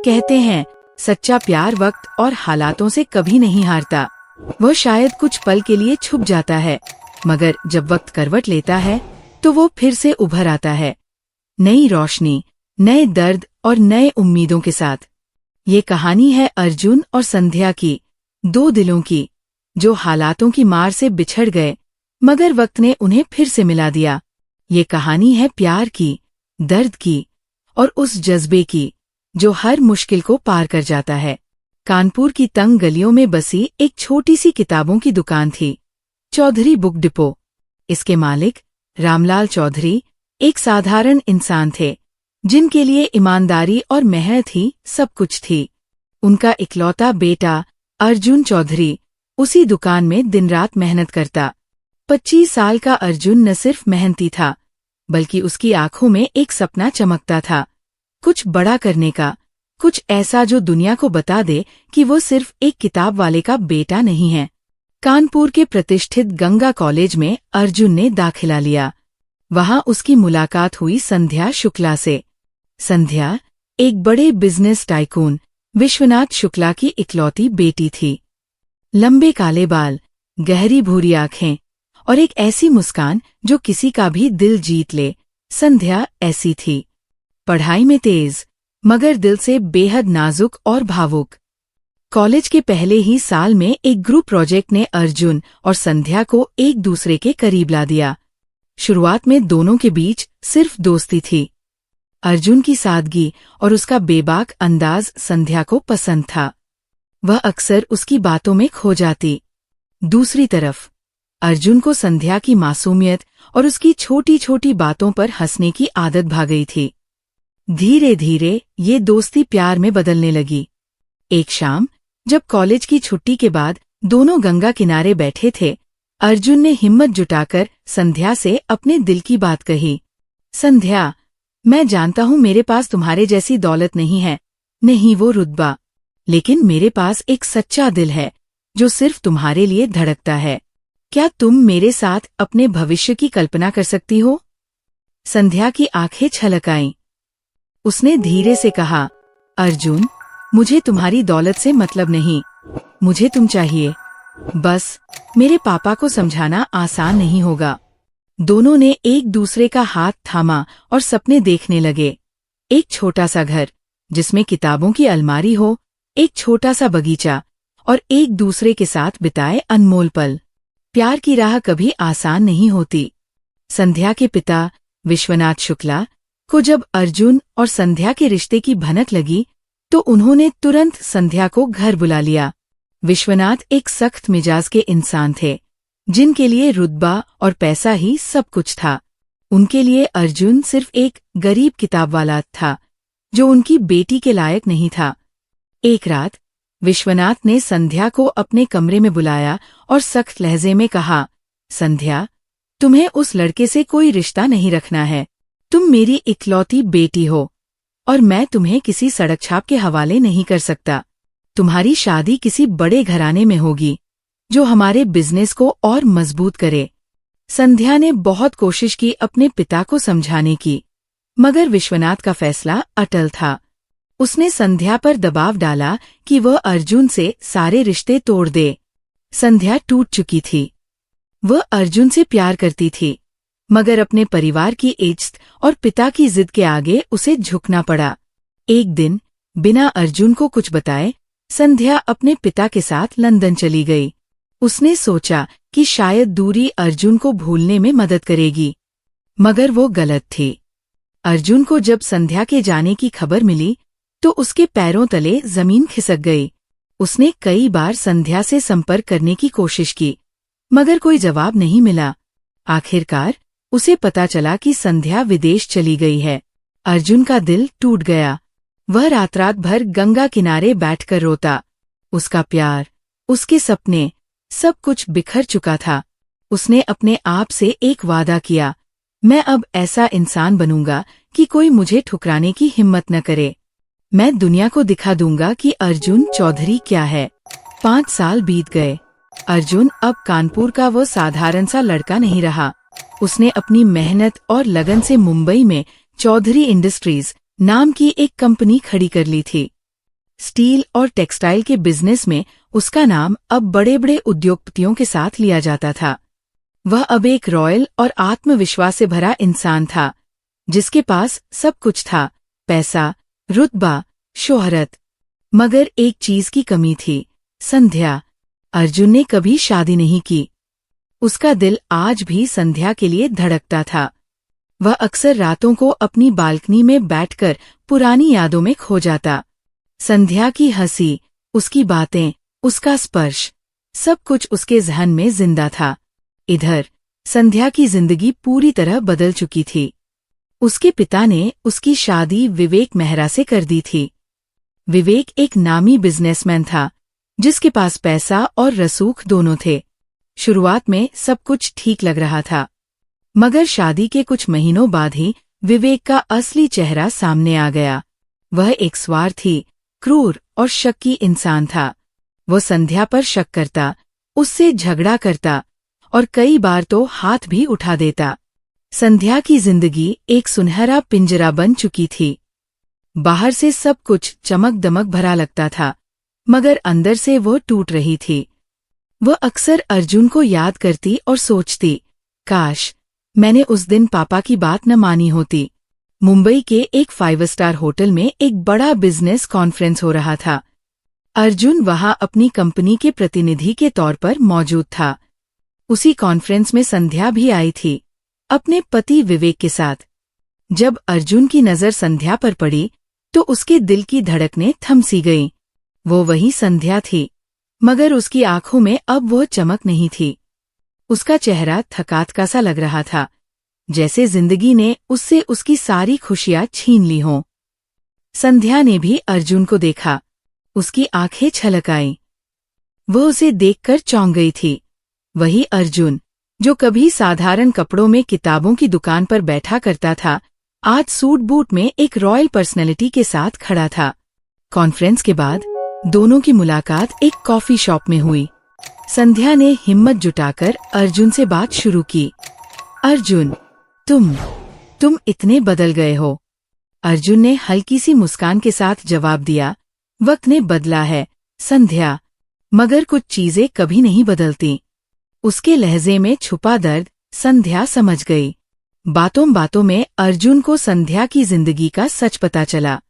कहते हैं, सच्चा प्यार वक्त और हालातों से कभी नहीं हारता। वह शायद कुछ पल के लिए छुप जाता है, मगर जब वक्त करवट लेता है तो वो फिर से उभर आता है, नई रोशनी, नए दर्द और नए उम्मीदों के साथ। ये कहानी है अर्जुन और संध्या की, दो दिलों की, जो हालातों की मार से बिछड़ गए, मगर वक्त ने उन्हें फिर से मिला दिया। ये कहानी है प्यार की, दर्द की और उस जज्बे की जो हर मुश्किल को पार कर जाता है। कानपुर की तंग गलियों में बसी एक छोटी सी किताबों की दुकान थी, चौधरी बुक डिपो। इसके मालिक रामलाल चौधरी एक साधारण इंसान थे, जिनके लिए ईमानदारी और मेहनत ही सब कुछ थी। उनका इकलौता बेटा अर्जुन चौधरी उसी दुकान में दिन रात मेहनत करता। 25 साल का अर्जुन न सिर्फ मेहनती था, बल्कि उसकी आंखों में एक सपना चमकता था, कुछ बड़ा करने का, कुछ ऐसा जो दुनिया को बता दे कि वो सिर्फ एक किताब वाले का बेटा नहीं है। कानपुर के प्रतिष्ठित गंगा कॉलेज में अर्जुन ने दाखिला लिया। वहां उसकी मुलाकात हुई संध्या शुक्ला से। संध्या एक बड़े बिजनेस टाइकून विश्वनाथ शुक्ला की इकलौती बेटी थी। लंबे काले बाल, गहरी भूरी आंखें और एक ऐसी मुस्कान जो किसी का भी दिल जीत ले। संध्या ऐसी थी, पढ़ाई में तेज, मगर दिल से बेहद नाजुक और भावुक। कॉलेज के पहले ही साल में एक ग्रुप प्रोजेक्ट ने अर्जुन और संध्या को एक दूसरे के करीब ला दिया। शुरुआत में दोनों के बीच सिर्फ दोस्ती थी। अर्जुन की सादगी और उसका बेबाक अंदाज संध्या को पसंद था। वह अक्सर उसकी बातों में खो जाती। दूसरी तरफ अर्जुन को संध्या की मासूमियत और उसकी छोटी छोटी बातों पर हंसने की आदत भा गई थी। धीरे धीरे ये दोस्ती प्यार में बदलने लगी। एक शाम जब कॉलेज की छुट्टी के बाद दोनों गंगा किनारे बैठे थे, अर्जुन ने हिम्मत जुटाकर संध्या से अपने दिल की बात कही। संध्या, मैं जानता हूँ मेरे पास तुम्हारे जैसी दौलत नहीं है, नहीं वो रुतबा, लेकिन मेरे पास एक सच्चा दिल है जो सिर्फ तुम्हारे लिए धड़कता है। क्या तुम मेरे साथ अपने भविष्य की कल्पना कर सकती हो? संध्या की आंखें छलक आईं। उसने धीरे से कहा, अर्जुन, मुझे तुम्हारी दौलत से मतलब नहीं, मुझे तुम चाहिए। बस मेरे पापा को समझाना आसान नहीं होगा। दोनों ने एक दूसरे का हाथ थामा और सपने देखने लगे। एक छोटा सा घर जिसमें किताबों की अलमारी हो, एक छोटा सा बगीचा और एक दूसरे के साथ बिताए अनमोल पल। प्यार की राह कभी आसान नहीं होती। संध्या के पिता विश्वनाथ शुक्ला को जब अर्जुन और संध्या के रिश्ते की भनक लगी तो उन्होंने तुरंत संध्या को घर बुला लिया। विश्वनाथ एक सख्त मिजाज के इंसान थे, जिनके लिए रुतबा और पैसा ही सब कुछ था। उनके लिए अर्जुन सिर्फ एक गरीब किताब वाला था, जो उनकी बेटी के लायक नहीं था। एक रात विश्वनाथ ने संध्या को अपने कमरे में बुलाया और सख्त लहजे में कहा, संध्या, तुम्हें उस लड़के से कोई रिश्ता नहीं रखना है। तुम मेरी इकलौती बेटी हो और मैं तुम्हें किसी सड़क छाप के हवाले नहीं कर सकता। तुम्हारी शादी किसी बड़े घराने में होगी जो हमारे बिजनेस को और मजबूत करे। संध्या ने बहुत कोशिश की अपने पिता को समझाने की, मगर विश्वनाथ का फैसला अटल था। उसने संध्या पर दबाव डाला कि वह अर्जुन से सारे रिश्ते तोड़ दे। संध्या टूट चुकी थी। वह अर्जुन से प्यार करती थी, मगर अपने परिवार की इज्जत और पिता की जिद के आगे उसे झुकना पड़ा। एक दिन बिना अर्जुन को कुछ बताए संध्या अपने पिता के साथ लंदन चली गई। उसने सोचा कि शायद दूरी अर्जुन को भूलने में मदद करेगी, मगर वो गलत थी। अर्जुन को जब संध्या के जाने की खबर मिली तो उसके पैरों तले जमीन खिसक गई। उसने कई बार संध्या से संपर्क करने की कोशिश की, मगर कोई जवाब नहीं मिला। आखिरकार उसे पता चला कि संध्या विदेश चली गई है। अर्जुन का दिल टूट गया। वह रात रात भर गंगा किनारे बैठकर रोता। उसका प्यार, उसके सपने, सब कुछ बिखर चुका था। उसने अपने आप से एक वादा किया, मैं अब ऐसा इंसान बनूंगा कि कोई मुझे ठुकराने की हिम्मत न करे। मैं दुनिया को दिखा दूंगा कि अर्जुन चौधरी क्या है। 5 साल बीत गए। अर्जुन अब कानपुर का वो साधारण सा लड़का नहीं रहा। उसने अपनी मेहनत और लगन से मुंबई में चौधरी इंडस्ट्रीज नाम की एक कंपनी खड़ी कर ली थी। स्टील और टेक्सटाइल के बिजनेस में उसका नाम अब बड़े बड़े उद्योगपतियों के साथ लिया जाता था। वह अब एक रॉयल और आत्मविश्वास से भरा इंसान था, जिसके पास सब कुछ था, पैसा, रुतबा, शोहरत। मगर एक चीज की कमी थी, संध्या। अर्जुन ने कभी शादी नहीं की। उसका दिल आज भी संध्या के लिए धड़कता था। वह अक्सर रातों को अपनी बालकनी में बैठकर पुरानी यादों में खो जाता। संध्या की हंसी, उसकी बातें, उसका स्पर्श, सब कुछ उसके ज़हन में जिंदा था। इधर संध्या की जिंदगी पूरी तरह बदल चुकी थी। उसके पिता ने उसकी शादी विवेक मेहरा से कर दी थी। विवेक एक नामी बिजनेसमैन था, जिसके पास पैसा और रसूख दोनों थे। शुरुआत में सब कुछ ठीक लग रहा था, मगर शादी के कुछ महीनों बाद ही विवेक का असली चेहरा सामने आ गया। वह एक स्वार्थी, क्रूर और शक्की इंसान था। वो संध्या पर शक करता, उससे झगड़ा करता और कई बार तो हाथ भी उठा देता। संध्या की जिंदगी एक सुनहरा पिंजरा बन चुकी थी। बाहर से सब कुछ चमक दमक भरा लगता था, मगर अंदर से वो टूट रही थी। वह अक्सर अर्जुन को याद करती और सोचती, काश मैंने उस दिन पापा की बात न मानी होती। मुंबई के एक 5 स्टार होटल में एक बड़ा बिजनेस कॉन्फ्रेंस हो रहा था। अर्जुन वहां अपनी कंपनी के प्रतिनिधि के तौर पर मौजूद था। उसी कॉन्फ्रेंस में संध्या भी आई थी, अपने पति विवेक के साथ। जब अर्जुन की नजर संध्या पर पड़ी, तो उसके दिल की धड़कनें थम सी गईं। वो वही संध्या थी, मगर उसकी आंखों में अब वो चमक नहीं थी। उसका चेहरा थकात सा लग रहा था, जैसे जिंदगी ने उससे उसकी सारी खुशियां छीन ली हों। संध्या ने भी अर्जुन को देखा। उसकी आंखें छलक आईं। वो उसे देखकर चौंक गई थी। वही अर्जुन, जो कभी साधारण कपड़ों में किताबों की दुकान पर बैठा करता था, आज सूट बूट में एक रॉयल पर्सनैलिटी के साथ खड़ा था। कॉन्फ्रेंस के बाद दोनों की मुलाकात एक कॉफी शॉप में हुई। संध्या ने हिम्मत जुटाकर अर्जुन से बात शुरू की। अर्जुन, तुम इतने बदल गए हो। अर्जुन ने हल्की सी मुस्कान के साथ जवाब दिया, वक्त ने बदला है संध्या, मगर कुछ चीजें कभी नहीं बदलती। उसके लहजे में छुपा दर्द संध्या समझ गई। बातों बातों में अर्जुन को संध्या की जिंदगी का सच पता चला।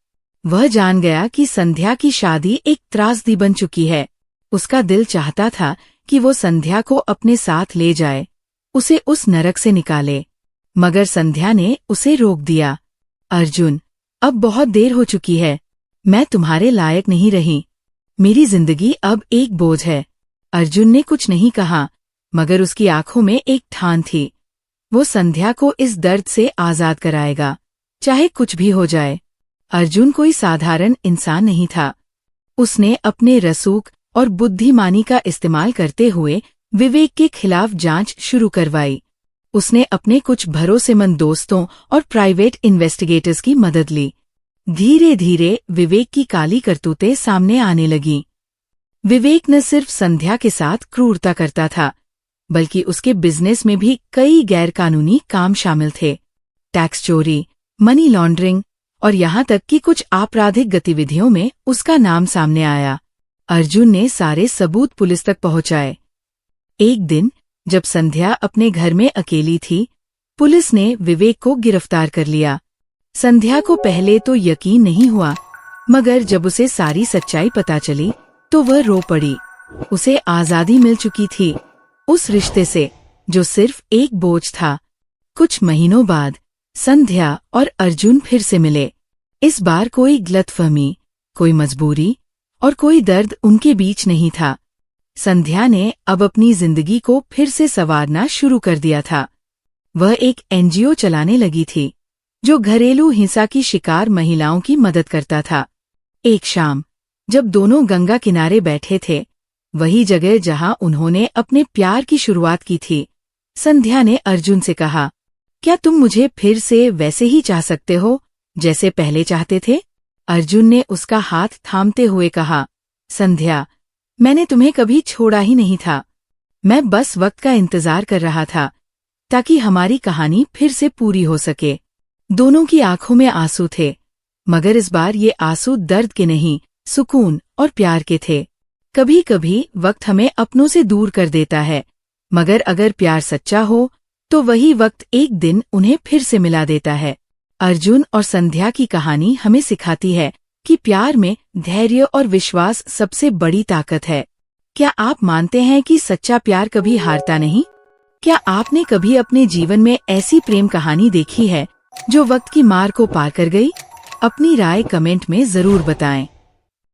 वह जान गया कि संध्या की शादी एक त्रासदी बन चुकी है। उसका दिल चाहता था कि वो संध्या को अपने साथ ले जाए, उसे उस नरक से निकाले, मगर संध्या ने उसे रोक दिया। अर्जुन, अब बहुत देर हो चुकी है। मैं तुम्हारे लायक नहीं रही। मेरी जिंदगी अब एक बोझ है। अर्जुन ने कुछ नहीं कहा, मगर उसकी आंखों में एक ठान थी। वो संध्या को इस दर्द से आजाद कराएगा, चाहे कुछ भी हो जाए। अर्जुन कोई साधारण इंसान नहीं था। उसने अपने रसूख और बुद्धिमानी का इस्तेमाल करते हुए विवेक के खिलाफ जांच शुरू करवाई। उसने अपने कुछ भरोसेमंद दोस्तों और प्राइवेट इन्वेस्टिगेटर्स की मदद ली। धीरे धीरे विवेक की काली करतूतें सामने आने लगीं। विवेक न सिर्फ संध्या के साथ क्रूरता करता था, बल्कि उसके बिजनेस में भी कई गैरकानूनी काम शामिल थे। टैक्स चोरी, मनी लॉन्ड्रिंग और यहाँ तक कि कुछ आपराधिक गतिविधियों में उसका नाम सामने आया। अर्जुन ने सारे सबूत पुलिस तक पहुंचाए। एक दिन जब संध्या अपने घर में अकेली थी, पुलिस ने विवेक को गिरफ्तार कर लिया। संध्या को पहले तो यकीन नहीं हुआ, मगर जब उसे सारी सच्चाई पता चली तो वह रो पड़ी। उसे आजादी मिल चुकी थी, उस रिश्ते से जो सिर्फ एक बोझ था। कुछ महीनों बाद संध्या और अर्जुन फिर से मिले। इस बार कोई गलतफहमी, कोई मजबूरी और कोई दर्द उनके बीच नहीं था। संध्या ने अब अपनी जिंदगी को फिर से संवारना शुरू कर दिया था। वह एक एनजीओ चलाने लगी थी, जो घरेलू हिंसा की शिकार महिलाओं की मदद करता था। एक शाम जब दोनों गंगा किनारे बैठे थे, वही जगह जहां उन्होंने अपने प्यार की शुरुआत की थी, संध्या ने अर्जुन से कहा, क्या तुम मुझे फिर से वैसे ही चाह सकते हो जैसे पहले चाहते थे? अर्जुन ने उसका हाथ थामते हुए कहा, संध्या, मैंने तुम्हें कभी छोड़ा ही नहीं था। मैं बस वक्त का इंतजार कर रहा था, ताकि हमारी कहानी फिर से पूरी हो सके। दोनों की आंखों में आंसू थे, मगर इस बार ये आंसू दर्द के नहीं, सुकून और प्यार के थे। कभी कभी वक्त हमें अपनों से दूर कर देता है, मगर अगर प्यार सच्चा हो तो वही वक्त एक दिन उन्हें फिर से मिला देता है। अर्जुन और संध्या की कहानी हमें सिखाती है कि प्यार में धैर्य और विश्वास सबसे बड़ी ताकत है। क्या आप मानते हैं कि सच्चा प्यार कभी हारता नहीं? क्या आपने कभी अपने जीवन में ऐसी प्रेम कहानी देखी है जो वक्त की मार को पार कर गई? अपनी राय कमेंट में जरूर बताएं।